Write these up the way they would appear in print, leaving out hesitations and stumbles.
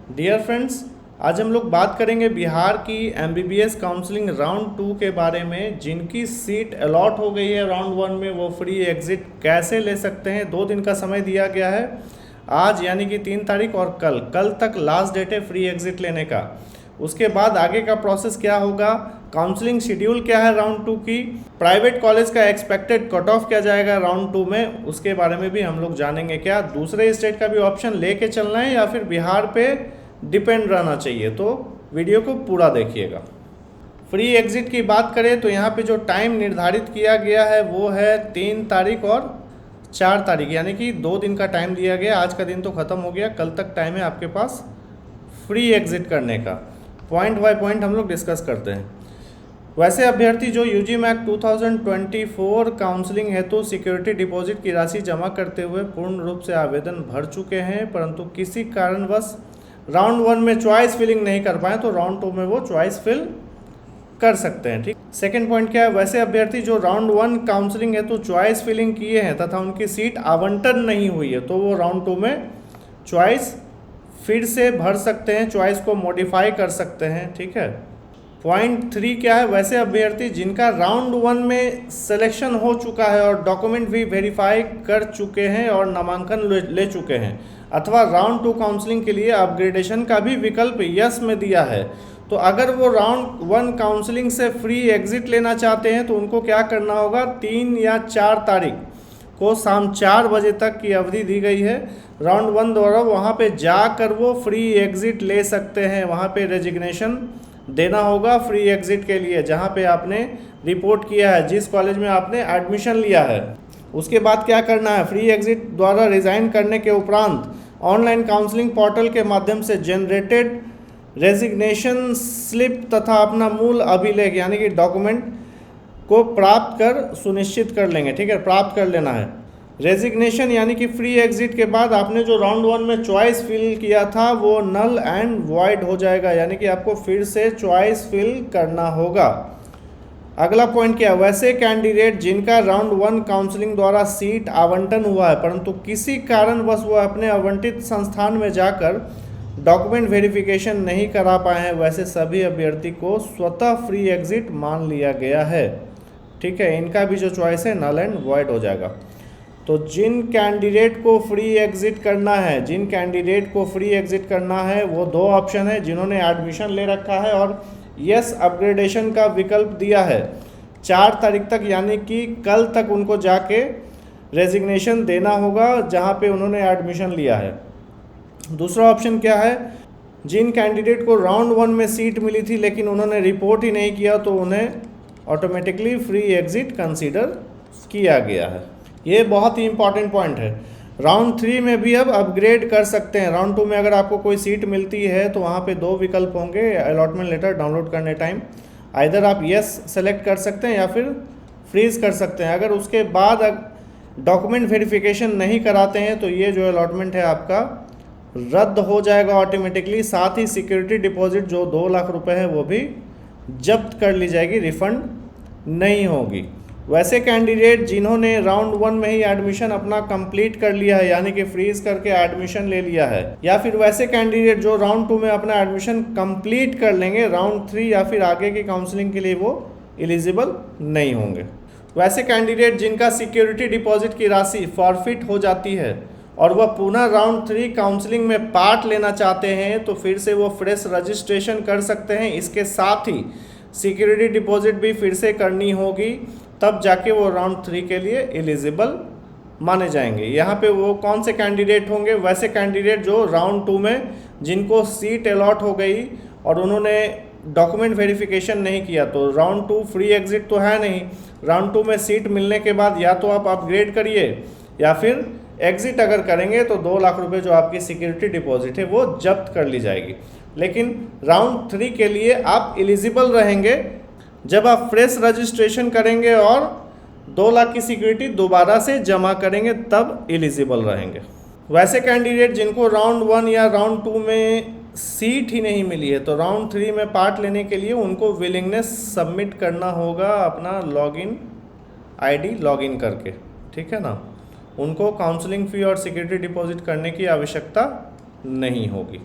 Dear friends, आज हम लोग बात करेंगे बिहार की एमबीबीएस काउंसलिंग राउंड 2 के बारे में। जिनकी सीट अलॉट हो गई है राउंड 1 में, वो फ्री एग्जिट कैसे ले सकते हैं। 2 दिन का समय दिया गया है, आज यानी कि 3 तारीख और कल तक लास्ट डेट है फ्री एग्जिट लेने का। उसके बाद आगे का प्रोसेस क्या होगा, काउंसलिंग शेड्यूल क्या है राउंड 2 की, प्राइवेट कॉलेज का एक्सपेक्टेड कट ऑफ क्या जाएगा राउंड 2 में, उसके बारे में भी हम लोग जानेंगे। क्या दूसरे स्टेट का भी ऑप्शन लेके चलना है या फिर बिहार पे डिपेंड रहना चाहिए, तो वीडियो को पूरा देखिएगा। फ्री एग्जिट की बात करें तो यहाँ पे जो टाइम निर्धारित किया गया है वो है 3 तारीख और 4 तारीख, यानी कि 2 दिन का टाइम दिया गया। आज का दिन तो ख़त्म हो गया, कल तक टाइम है आपके पास फ्री एग्जिट करने का। पॉइंट बाय पॉइंट हम लोग डिस्कस करते हैं। वैसे अभ्यर्थी जो यूजी मैक 2024 काउंसलिंग हेतु सिक्योरिटी डिपॉजिट की राशि जमा करते हुए पूर्ण रूप से आवेदन भर चुके हैं, परंतु किसी कारणवश राउंड 1 में चॉइस फिलिंग नहीं कर पाए, तो राउंड 2 में वो चॉइस फिल कर सकते हैं। ठीक, सेकंड पॉइंट क्या है, वैसे अभ्यर्थी जो राउंड 1 काउंसलिंग हेतु चॉइस फिलिंग किए हैं तथा उनकी सीट आवंटन नहीं हुई है, तो वो राउंड 2 में चॉइस फिर से भर सकते हैं, चॉइस को मॉडिफाई कर सकते हैं। ठीक है। पॉइंट 3 क्या है, वैसे अभ्यर्थी जिनका राउंड 1 में सिलेक्शन हो चुका है और डॉक्यूमेंट भी वेरीफाई कर चुके हैं और नामांकन ले चुके हैं, अथवा राउंड 2 काउंसलिंग के लिए अपग्रेडेशन का भी विकल्प यस में दिया है, तो अगर वो राउंड 1 काउंसलिंग से फ्री एग्जिट लेना चाहते हैं तो उनको क्या करना होगा, 3 या 4 तारीख को शाम 4 बजे तक की अवधि दी गई है राउंड 1 द्वारा, वहाँ पे जाकर वो फ्री एग्जिट ले सकते हैं। वहाँ पे रेजिग्नेशन देना होगा फ्री एग्जिट के लिए, जहाँ पे आपने रिपोर्ट किया है, जिस कॉलेज में आपने एडमिशन लिया है। उसके बाद क्या करना है, फ्री एग्जिट द्वारा रिज़ाइन करने के उपरांत ऑनलाइन काउंसलिंग पोर्टल के माध्यम से जनरेटेड रेजिग्नेशन स्लिप तथा अपना मूल अभिलेख यानी कि डॉक्यूमेंट को प्राप्त कर सुनिश्चित कर लेंगे। ठीक है, प्राप्त कर लेना है। रेजिग्नेशन यानी कि फ्री एग्जिट के बाद आपने जो राउंड 1 में चॉइस फिल किया था वो नल एंड वॉइड हो जाएगा, यानी कि आपको फिर से चॉइस फिल करना होगा। अगला पॉइंट क्या है, वैसे कैंडिडेट जिनका राउंड 1 काउंसलिंग द्वारा सीट आवंटन हुआ है परंतु किसी कारणवश वो अपने आवंटित संस्थान में जाकर डॉक्यूमेंट वेरिफिकेशन नहीं करा पाए हैं, वैसे सभी अभ्यर्थी को स्वतः फ्री एग्जिट मान लिया गया है। ठीक है, इनका भी जो चॉइस है नल एंड वॉइड हो जाएगा। तो जिन कैंडिडेट को फ्री एग्जिट करना है, वो 2 ऑप्शन है, जिन्होंने एडमिशन ले रखा है और यस अपग्रेडेशन का विकल्प दिया है 4 तारीख तक, यानी कि कल तक उनको जाके रेजिग्नेशन देना होगा जहां पे उन्होंने एडमिशन लिया है। दूसरा ऑप्शन क्या है, जिन कैंडिडेट को राउंड 1 में सीट मिली थी लेकिन उन्होंने रिपोर्ट ही नहीं किया, तो उन्हें ऑटोमेटिकली फ्री एग्जिट कंसीडर किया गया है। ये बहुत ही इंपॉर्टेंट पॉइंट है। राउंड 3 में भी अब अपग्रेड कर सकते हैं। राउंड 2 में अगर आपको कोई सीट मिलती है तो वहाँ पे 2 विकल्प होंगे अलॉटमेंट लेटर डाउनलोड करने टाइम, आइदर आप यस सेलेक्ट कर सकते हैं या फिर फ्रीज कर सकते हैं। अगर उसके बाद डॉक्यूमेंट वेरिफिकेशन नहीं कराते हैं तो ये जो अलॉटमेंट है आपका रद्द हो जाएगा ऑटोमेटिकली, साथ ही सिक्योरिटी डिपॉजिट जो 2 लाख रुपए है वो भी जब्त कर ली जाएगी, रिफंड नहीं होगी। वैसे कैंडिडेट जिन्होंने राउंड 1 में ही एडमिशन अपना कंप्लीट कर लिया है, यानी कि फ्रीज करके एडमिशन ले लिया है, या फिर वैसे कैंडिडेट जो राउंड 2 में अपना एडमिशन कंप्लीट कर लेंगे, राउंड 3 या फिर आगे की काउंसलिंग के लिए वो एलिजिबल नहीं होंगे। वैसे कैंडिडेट जिनका सिक्योरिटी डिपॉजिट की राशि फॉरफिट हो जाती है और वह पुनः राउंड 3 काउंसलिंग में पार्ट लेना चाहते हैं, तो फिर से वो फ्रेश रजिस्ट्रेशन कर सकते हैं। इसके साथ ही सिक्योरिटी डिपॉजिट भी फिर से करनी होगी, तब जाके वो राउंड 3 के लिए एलिजिबल माने जाएंगे। यहाँ पे वो कौन से कैंडिडेट होंगे, वैसे कैंडिडेट जो राउंड 2 में जिनको सीट अलॉट हो गई और उन्होंने डॉक्यूमेंट वेरिफिकेशन नहीं किया, तो राउंड 2 फ्री एग्जिट तो है नहीं। राउंड 2 में सीट मिलने के बाद या तो आप अपग्रेड करिए या फिर एग्जिट अगर करेंगे तो 2 लाख रुपए जो आपकी सिक्योरिटी डिपॉजिट है वो जब्त कर ली जाएगी। लेकिन राउंड 3 के लिए आप एलिजिबल रहेंगे जब आप फ्रेश रजिस्ट्रेशन करेंगे और 2 लाख की सिक्योरिटी दोबारा से जमा करेंगे, तब एलिजिबल रहेंगे। वैसे कैंडिडेट जिनको राउंड 1 या राउंड 2 में सीट ही नहीं मिली है, तो राउंड 3 में पार्ट लेने के लिए उनको विलिंगनेस सबमिट करना होगा अपना लॉगिन आईडी लॉगिन करके। ठीक है ना, उनको काउंसलिंग फ़ी और सिक्योरिटी डिपॉजिट करने की आवश्यकता नहीं होगी।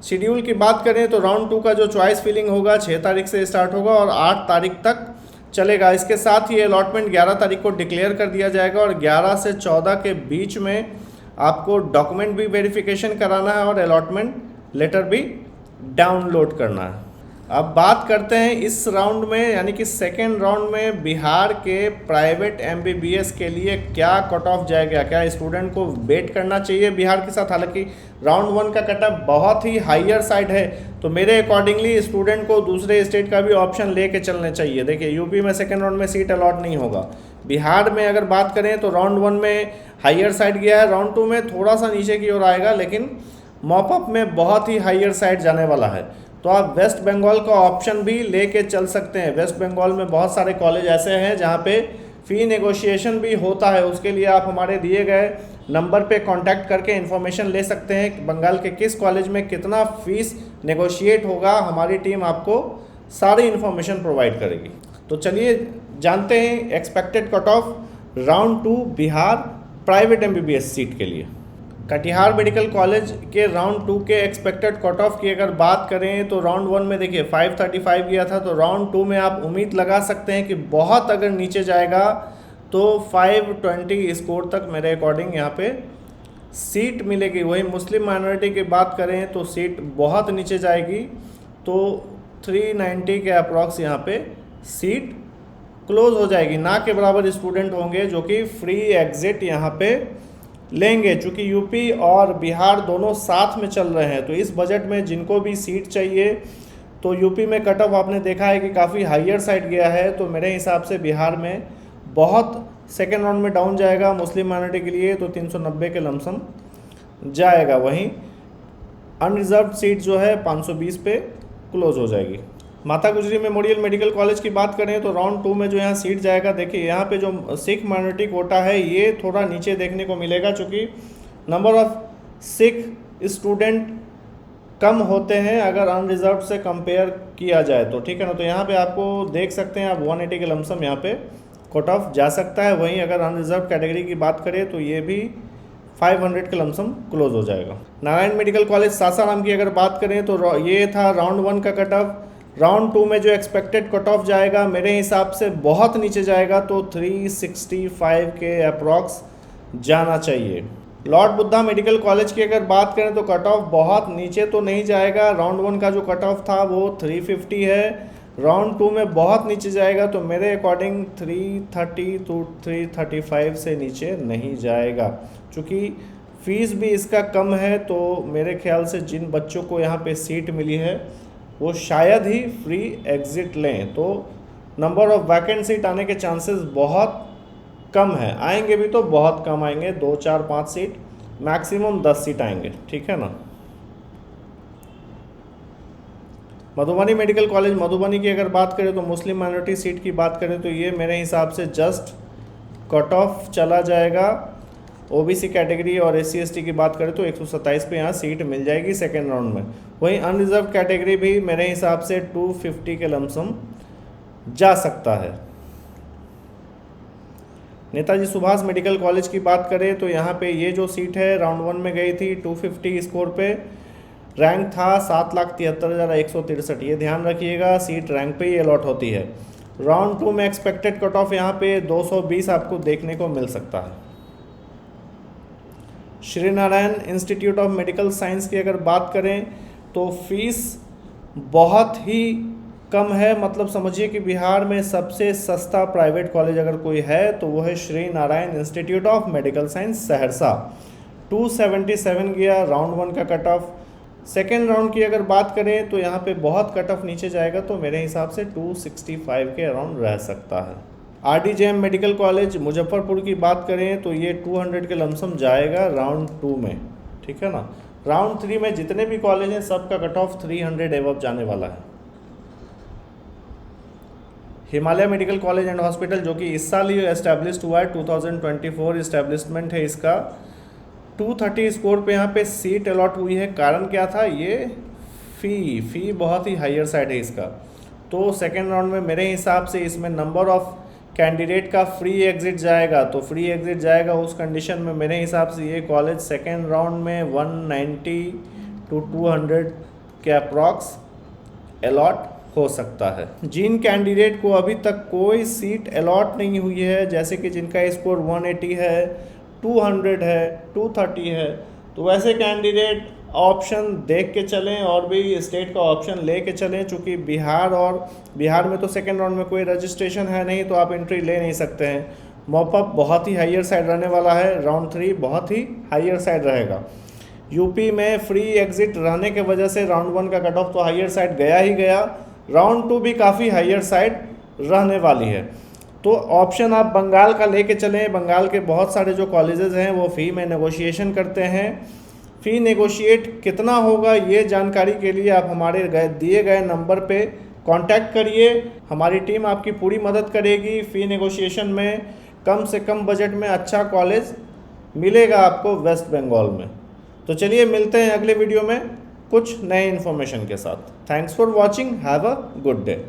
शेड्यूल की बात करें तो राउंड 2 का जो चॉइस फिलिंग होगा 6 तारीख से स्टार्ट होगा और 8 तारीख तक चलेगा। इसके साथ ही अलॉटमेंट 11 तारीख को डिक्लेयर कर दिया जाएगा और 11 से 14 के बीच में आपको डॉक्यूमेंट भी वेरिफिकेशन कराना है और अलॉटमेंट लेटर भी डाउनलोड करना है। अब बात करते हैं इस राउंड में यानी कि सेकेंड राउंड में बिहार के प्राइवेट एमबीबीएस के लिए क्या कट ऑफ जाएगा, क्या स्टूडेंट को वेट करना चाहिए बिहार के साथ। हालांकि राउंड 1 का कट ऑफ बहुत ही हायर साइड है, तो मेरे अकॉर्डिंगली स्टूडेंट को दूसरे स्टेट का भी ऑप्शन लेके चलने चाहिए। देखिए यूपी में सेकेंड राउंड में सीट अलॉट नहीं होगा। बिहार में अगर बात करें तो राउंड 1 में हायर साइड गया है, राउंड 2 में थोड़ा सा नीचे की ओर आएगा, लेकिन मॉपअप में बहुत ही हायर साइड जाने वाला है। तो आप वेस्ट बंगाल का ऑप्शन भी लेके चल सकते हैं। वेस्ट बंगाल में बहुत सारे कॉलेज ऐसे हैं जहाँ पे फ़ी नेगोशिएशन भी होता है। उसके लिए आप हमारे दिए गए नंबर पे कांटेक्ट करके इन्फॉर्मेशन ले सकते हैं कि बंगाल के किस कॉलेज में कितना फ़ीस नेगोशिएट होगा। हमारी टीम आपको सारी इन्फॉर्मेशन प्रोवाइड करेगी। तो चलिए जानते हैं expected cut off round 2 Bihar private MBBS seat के लिए। कटिहार मेडिकल कॉलेज के राउंड 2 के एक्सपेक्टेड कट ऑफ की अगर बात करें तो राउंड 1 में देखिए 535 गया था, तो राउंड 2 में आप उम्मीद लगा सकते हैं कि बहुत अगर नीचे जाएगा तो 520 स्कोर तक मेरे अकॉर्डिंग यहाँ पे सीट मिलेगी। वही मुस्लिम माइनॉरिटी की बात करें तो सीट बहुत नीचे जाएगी, तो 390 के अप्रॉक्स यहाँ पे सीट क्लोज हो जाएगी। ना के बराबर स्टूडेंट होंगे जो कि फ्री एग्जिट यहाँ पे लेंगे। चूँकि यूपी और बिहार दोनों साथ में चल रहे हैं, तो इस बजट में जिनको भी सीट चाहिए, तो यूपी में कट ऑफ आपने देखा है कि काफ़ी हायर साइड गया है, तो मेरे हिसाब से बिहार में बहुत सेकेंड राउंड में डाउन जाएगा मुस्लिम माइनॉरिटी के लिए, तो 390 के लमसम जाएगा। वहीं अनरिजर्व सीट जो है 520 पे क्लोज हो जाएगी। माता गुजरी मेमोरियल मेडिकल कॉलेज की बात करें तो राउंड 2 में जो यहाँ सीट जाएगा, देखिए यहाँ पे जो सिख माइनॉरिटी कोटा है ये थोड़ा नीचे देखने को मिलेगा, चूँकि नंबर ऑफ सिख स्टूडेंट कम होते हैं अगर अनरिजर्व से कंपेयर किया जाए तो, ठीक है ना। तो यहाँ पे आपको देख सकते हैं आप 180 के लमसम यहाँ पे कट ऑफ जा सकता है। वहीं अगर अनरिजर्व कैटेगरी की बात करें तो ये भी 500 के लमसम क्लोज हो जाएगा। नारायण मेडिकल कॉलेज सासाराम की अगर बात करें तो ये था राउंड 1 का कट ऑफ। राउंड 2 में जो एक्सपेक्टेड कट ऑफ जाएगा मेरे हिसाब से बहुत नीचे जाएगा, तो 365 के अप्रॉक्स जाना चाहिए। लॉर्ड बुद्धा मेडिकल कॉलेज की अगर बात करें तो कट ऑफ बहुत नीचे तो नहीं जाएगा। राउंड 1 का जो कट ऑफ था वो 350 है, राउंड 2 में बहुत नीचे जाएगा, तो मेरे अकॉर्डिंग 330 to 335 से नीचे नहीं जाएगा। चूँकि फ़ीस भी इसका कम है, तो मेरे ख्याल से जिन बच्चों को यहाँ पे सीट मिली है वो शायद ही फ्री एग्ज़िट लें, तो नंबर ऑफ़ वैकेंट सीट आने के चांसेस बहुत कम है। आएंगे भी तो बहुत कम आएंगे, 2 4 5 सीट, मैक्सिमम 10 सीट आएंगे, ठीक है ना। मधुबनी मेडिकल कॉलेज मधुबनी की अगर बात करें तो मुस्लिम माइनॉरिटी सीट की बात करें तो ये मेरे हिसाब से जस्ट कट ऑफ चला जाएगा। ओबीसी कैटेगरी और SC/ST की बात करें तो 127 पे यहाँ सीट मिल जाएगी सेकेंड राउंड में। वहीं अनरिजर्व कैटेगरी भी मेरे हिसाब से 250 के लमसम जा सकता है। नेताजी सुभाष मेडिकल कॉलेज की बात करें तो यहाँ पे ये जो सीट है राउंड 1 में गई थी 250 स्कोर पे, रैंक था 7,73,163। ये ध्यान रखिएगा, सीट रैंक पे ही अलॉट होती है। राउंड 2 में एक्सपेक्टेड कट ऑफ यहाँ पे 220 आपको देखने को मिल सकता है। Shri Narayan institute of medical science की अगर बात करें तो फीस बहुत ही कम है, मतलब समझिए कि बिहार में सबसे सस्ता प्राइवेट कॉलेज अगर कोई है तो वो है Shri Narayan institute of medical science Saharsa. 277 गया राउंड 1 का कट ऑफ। सेकेंड राउंड की अगर बात करें तो यहाँ पे बहुत कट ऑफ नीचे जाएगा, तो मेरे हिसाब से 265 के अराउंड रह सकता है। RDJM मेडिकल कॉलेज मुजफ्फरपुर की बात करें तो ये 200 के लमसम जाएगा राउंड 2 में, ठीक है ना। राउंड 3 में जितने भी कॉलेज हैं सबका कट ऑफ 300 एबव जाने वाला है। Himalaya medical college and hospital जो कि इस साल ही एस्टैब्लिश्ड हुआ है, 2024 इस्टेब्लिशमेंट है इसका, 230 स्कोर पे यहाँ पे सीट अलॉट हुई है। कारण क्या था, ये फ़ी बहुत ही हायर साइड है इसका। तो सेकेंड राउंड में मेरे हिसाब से इसमें नंबर ऑफ़ कैंडिडेट का फ्री एग्ज़िट जाएगा, तो फ्री एग्ज़िट जाएगा उस कंडीशन में मेरे हिसाब से ये कॉलेज सेकेंड राउंड में 190 to 200 के अप्रॉक्स अलॉट हो सकता है। जिन कैंडिडेट को अभी तक कोई सीट अलॉट नहीं हुई है, जैसे कि जिनका स्कोर 180 है, 200 है, 230 है, तो वैसे कैंडिडेट ऑप्शन देख के चलें और भी स्टेट का ऑप्शन ले के चलें। चूँकि बिहार में तो सेकेंड राउंड में कोई रजिस्ट्रेशन है नहीं, तो आप एंट्री ले नहीं सकते हैं। मॉपअप बहुत ही हायर साइड रहने वाला है, राउंड 3 बहुत ही हायर साइड रहेगा। यूपी में फ्री एग्जिट रहने के वजह से राउंड 1 का कट ऑफ तो हायर साइड गया ही गया, राउंड 2 भी काफ़ी हायर साइड रहने वाली है। तो ऑप्शन आप बंगाल का लेके चलें। बंगाल के बहुत सारे जो कॉलेजेस हैं वो फ़ी में नेगोशिएशन करते हैं। फ़ी नेगोशिएट कितना होगा ये जानकारी के लिए आप हमारे दिए गए नंबर पे कांटेक्ट करिए, हमारी टीम आपकी पूरी मदद करेगी। फ़ी नेगोशिएशन में कम से कम बजट में अच्छा कॉलेज मिलेगा आपको वेस्ट बंगाल में। तो चलिए मिलते हैं अगले वीडियो में कुछ नए इन्फॉर्मेशन के साथ। Thanks for watching, have a good day.